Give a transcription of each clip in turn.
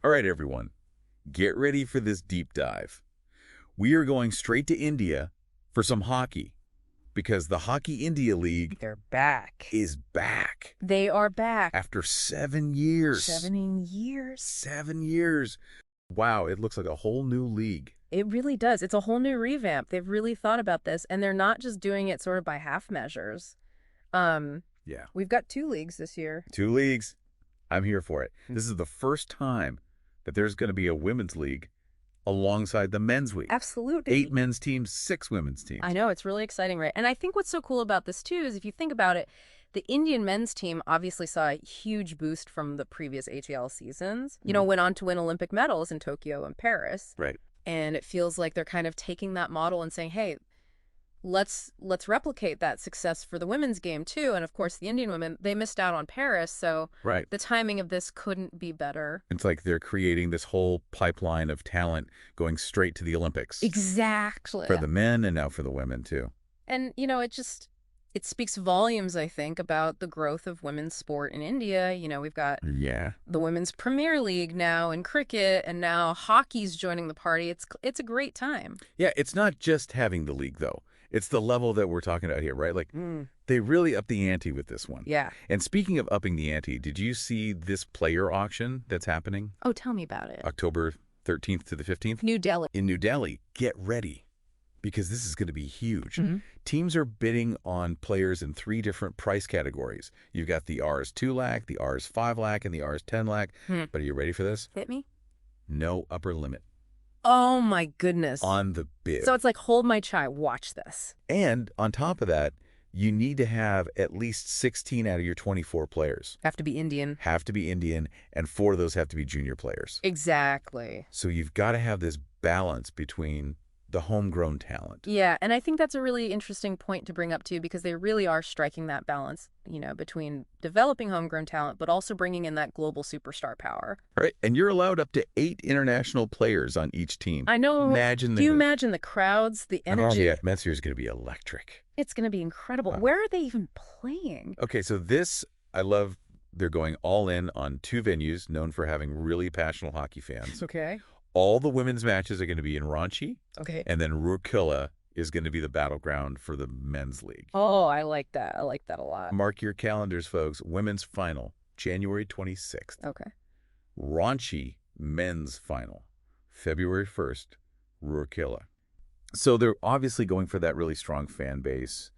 All right, everyone, get ready for this deep dive. We are going straight to India for some hockey because the Hockey India League They're back. is back They are back. after 7 years. 7 years. 7 years. Wow, it looks like a whole new league. It really does. It's a whole new revamp. They've really thought about this, and they're not just doing it sort of by half measures. Yeah. We've got 2 leagues this year. 2 leagues. I'm here for it. This is the first time that there's going to be a women's league alongside the men's league. Absolutely. 8 men's teams, 6 women's teams. I know, it's really exciting, right? And I think what's so cool about this, too, is if you think about it, the Indian men's team obviously saw a huge boost from the previous HIL seasons. You know, went on to win Olympic medals in Tokyo and Paris. Right. And it feels like they're kind of taking that model and saying, hey, let's replicate that success for the women's game, too. And, of course, the Indian women, they missed out on Paris, so Right. the timing of this couldn't be better. It's like they're creating this whole pipeline of talent going straight to the Olympics. Exactly. For the men and now for the women, too. And, you know, it speaks volumes, I think, about the growth of women's sport in India. You know, we've got Yeah. the Women's Premier League now in cricket, and now hockey's joining the party. It's a great time. Yeah, it's not just having the league, though. It's the level that we're talking about here, right? Like, they really upped the ante with this one. Yeah. And speaking of upping the ante, did you see this player auction that's happening Oh, tell me about it. October 13th to the 15th? New Delhi. In New Delhi. Get ready, because this is going to be huge. Mhm. Teams are bidding on players in 3 different price categories. You've got the Rs 2 lakh, the Rs 5 lakh, and the Rs 10 lakh. But are you ready for this? Hit me. No upper limit Oh, my goodness. on the bid. So it's like, hold my chai, watch this. And on top of that, you need to have at least 16 out of your 24 players Have to be Indian. have to be Indian, and 4 of those have to be junior players. Exactly. So you've got to have this balance between the homegrown talent. Yeah, and I think that's a really interesting point to bring up, too, because they really are striking that balance, you know, between developing homegrown talent, but also bringing in that global superstar power. Right? And you're allowed up to 8 international players on each team. I know. Imagine Do you imagine the crowds, the energy? Yeah, Mets is going to be electric. It's going to be incredible. Where are they even playing? Okay, so this, I love, they're going all in on 2 venues known for having really passionate hockey fans. Okay. All the women's matches are going to be in Ranchi, Okay. and then Rourkela is going to be the battleground for the men's league. Oh, I like that. I like that a lot. Mark your calendars, folks. Women's final, January 26th. Okay. Ranchi men's final, February 1st, Rourkela. So they're obviously going for that really strong fan base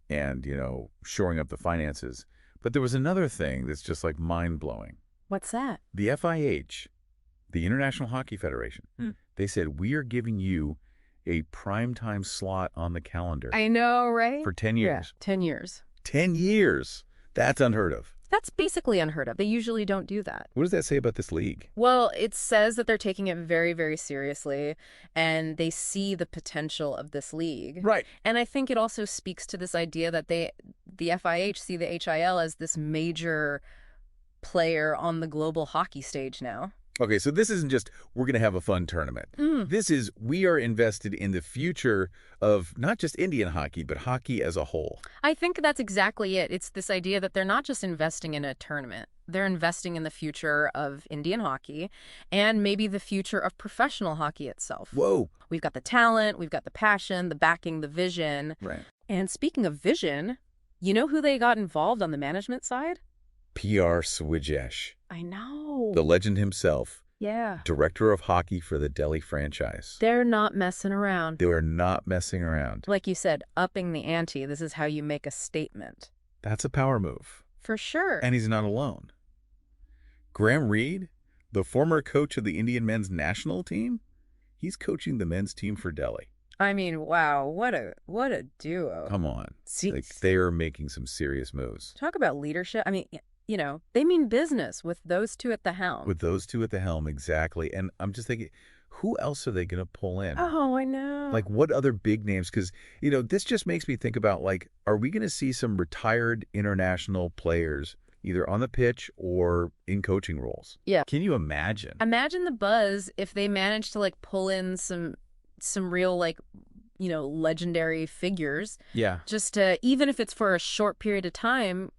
and, you know, shoring up the finances. But there was another thing that's just like mind-blowing. What's that? The FIH, the International Hockey Federation, they said, we are giving you a primetime slot on the calendar I know, right? for 10 years. 10 years. 10 years. That's unheard of. That's basically unheard of. They usually don't do that. What does that say about this league? Well, it says that they're taking it very, very seriously, and they see the potential of this league. Right. And I think it also speaks to this idea that the FIH see the HIL as this major player on the global hockey stage now. Okay, so this isn't just, we're going to have a fun tournament. This is, we are invested in the future of not just Indian hockey, but hockey as a whole. I think that's exactly it. It's this idea that they're not just investing in a tournament. They're investing in the future of Indian hockey and maybe the future of professional hockey itself. Whoa. We've got the talent, we've got the passion, the backing, the vision. Right. And speaking of vision, you know who they got involved on the management side? P.R. Swijesh, I know. the legend himself, Yeah. director of hockey for the Delhi franchise. They're not messing around. They are not messing around. Like you said, upping the ante. This is how you make a statement. That's a power move. For sure. And he's not alone. Graham Reed, the former coach of the Indian men's national team, he's coaching the men's team for Delhi. I mean, wow, what a duo. Come on. See, Like, they are making some serious moves. talk about leadership. I mean, you know, they mean business with those 2 at the helm. With those 2 at the helm, exactly. And I'm just thinking, who else are they going to pull in? Oh, I know. Like, what other big names? Because, you know, this just makes me think about, like, are we going to see some retired international players either on the pitch or in coaching roles? Yeah. Can you imagine? Imagine the buzz if they managed to, like, pull in some real, like, legendary figures. Yeah. Just to, even if it's for a short period of time,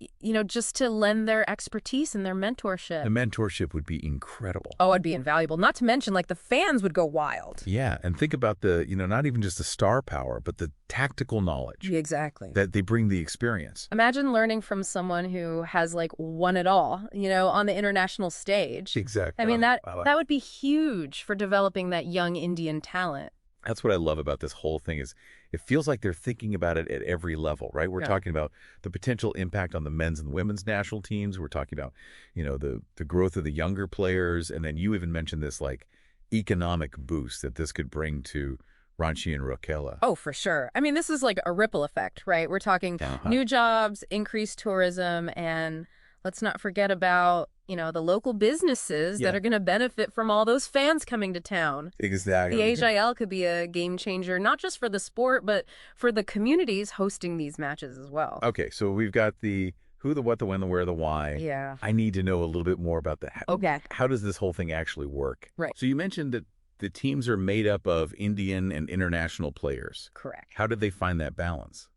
just to lend their expertise and their mentorship. The mentorship would be incredible. Oh, it'd be invaluable. Not to mention, like, the fans would go wild. Yeah, and think about the, not even just the star power, but the tactical knowledge Exactly. that they bring the experience. Imagine learning from someone who has, like, won it all, on the international stage. Exactly. I mean, that would be huge for developing that young Indian talent. That's what I love about this whole thing is it feels like they're thinking about it at every level, right? We're talking about the potential impact on the men's and women's national teams. We're talking about, the growth of the younger players. And then you even mentioned this, like, economic boost that this could bring to Ranchi and Rourkela. Oh, for sure. I mean, this is like a ripple effect, right? We're talking new jobs, increased tourism, and let's not forget about, the local businesses that are going to benefit from all those fans coming to town. Exactly. The HIL could be a game changer, not just for the sport, but for the communities hosting these matches as well. Okay, so we've got the who, the what, the when, the where, the why. Yeah. I need to know a little bit more about that. Okay. How does this whole thing actually work? Right. So you mentioned that the teams are made up of Indian and international players. Correct. How did they find that balance?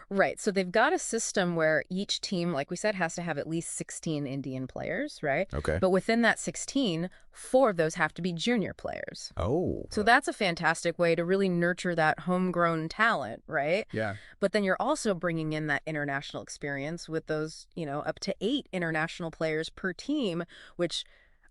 Right. So they've got a system where each team, like we said, has to have at least 16 Indian players, right? Okay. But within that 16, 4 of those have to be junior players. Oh. So that's a fantastic way to really nurture that homegrown talent, right? Yeah. But then you're also bringing in that international experience with those, up to 8 international players per team, which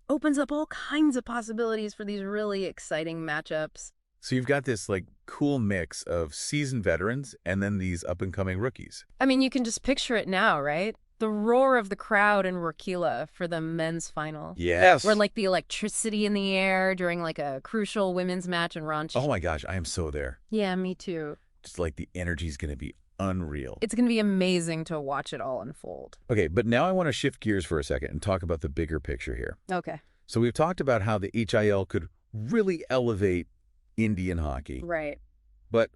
opens up all kinds of possibilities for these really exciting matchups. So you've got this, like, cool mix of seasoned veterans and then these up-and-coming rookies. I mean, you can just picture it now, right? The roar of the crowd in Rourkela for the men's final. Yes. Or, like, the electricity in the air during, like, a crucial women's match in Ranchi. Oh, my gosh. I am so there. Yeah, me too. Just like the energy is going to be unreal. It's going to be amazing to watch it all unfold. Okay, but now I want to shift gears for a second and talk about the bigger picture here. Okay. So we've talked about how the HIL could really elevate Indian hockey. Right. But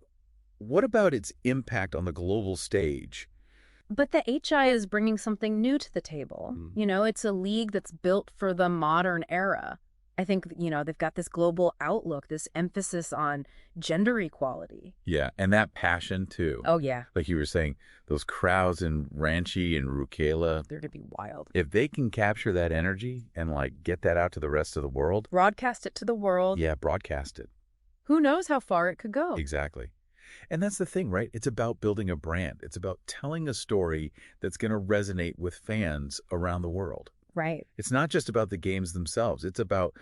what about its impact on the global stage? But the HI is bringing something new to the table. It's a league that's built for the modern era. I think, they've got this global outlook, this emphasis on gender equality. Yeah, and that passion, too. Oh, yeah. Like you were saying, those crowds in Ranchi and Rourkela. They're going to be wild. If they can capture that energy and, like, get that out to the rest of the world. Broadcast it to the world. Yeah, broadcast it. Who knows how far it could go? Exactly. And that's the thing, right? It's about building a brand. It's about telling a story that's going to resonate with fans around the world. Right. It's not just about the games themselves. It's about,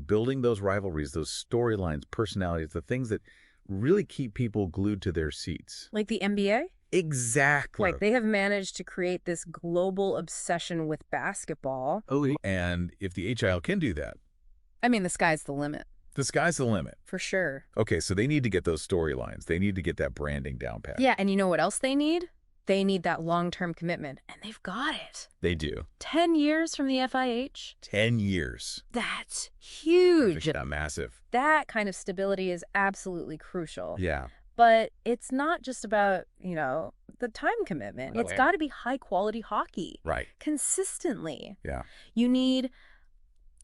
building those rivalries, those storylines, personalities, the things that really keep people glued to their seats. Like the NBA? Exactly. Right. They have managed to create this global obsession with basketball. Oh, and if the HIL can do that, I mean, the sky's the limit. the sky's the limit. For sure. Okay, so they need to get those storylines. They need to get that branding down pat. Yeah, and you know what else they need? They need that long-term commitment, and they've got it. They do. 10 years from the FIH? 10 years. That's huge. That's massive. That kind of stability is absolutely crucial. Yeah. But it's not just about, the time commitment. It's got to be high-quality hockey. Right. Consistently. Yeah. You need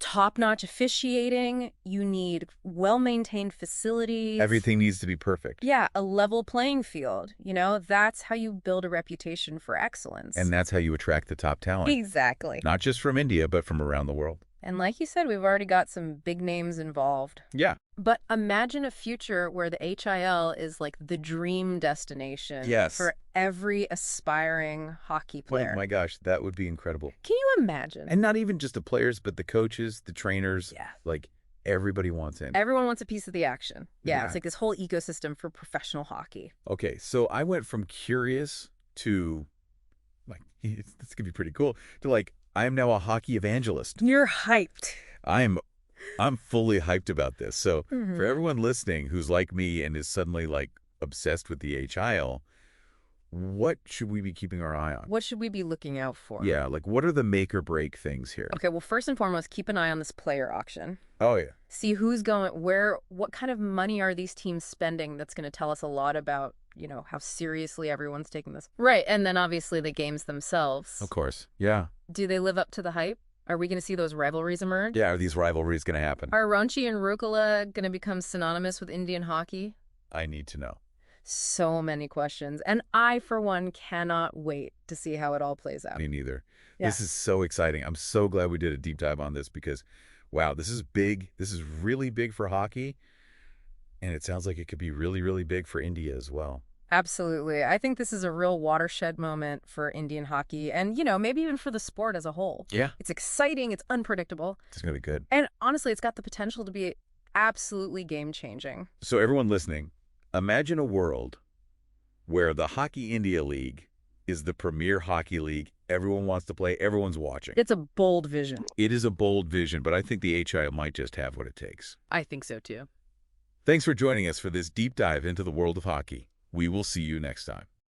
top-notch officiating. You need well-maintained facilities. Everything needs to be perfect. Yeah, a level playing field. That's how you build a reputation for excellence. And that's how you attract the top talent. Exactly. Not just from India, but from around the world. And like you said, we've already got some big names involved. Yeah. But imagine a future where the HIL is like the dream destination for every aspiring hockey player. Oh my gosh, that would be incredible. Can you imagine? And not even just the players, but the coaches, the trainers. Yeah. Like, everybody wants in. Everyone wants a piece of the action. Yeah. It's like this whole ecosystem for professional hockey. Okay, so I went from curious to, like, this could be pretty cool, to like, I am now a hockey evangelist. You're hyped. I'm fully hyped about this. So for everyone listening who's like me and is suddenly like obsessed with the HIL, what should we be keeping our eye on? What should we be looking out for? Yeah, like what are the make or break things here? Okay, well, first and foremost, keep an eye on this player auction. Oh, yeah. See who's going, what kind of money are these teams spending that's going to tell us a lot about, how seriously everyone's taking this. Right, and then obviously the games themselves. Of course, yeah. Do they live up to the hype? Are we going to see those rivalries emerge? Yeah, are these rivalries going to happen? Are Ranchi and Rourkela going to become synonymous with Indian hockey? I need to know. So many questions. And I, for one, cannot wait to see how it all plays out. Me neither. Yeah. This is so exciting. I'm so glad we did a deep dive on this because, wow, this is big. This is really big for hockey, and it sounds like it could be really, really big for India as well. Absolutely. I think this is a real watershed moment for Indian hockey and, maybe even for the sport as a whole. Yeah. It's exciting, it's unpredictable, It's going to be good. and honestly, it's got the potential to be absolutely game-changing. So everyone listening, imagine a world where the Hockey India League is the premier hockey league. Everyone wants to play. Everyone's watching. It's a bold vision. It is a bold vision, but I think the HIL might just have what it takes. I think so too. Thanks for joining us for this deep dive into the world of hockey. We will see you next time.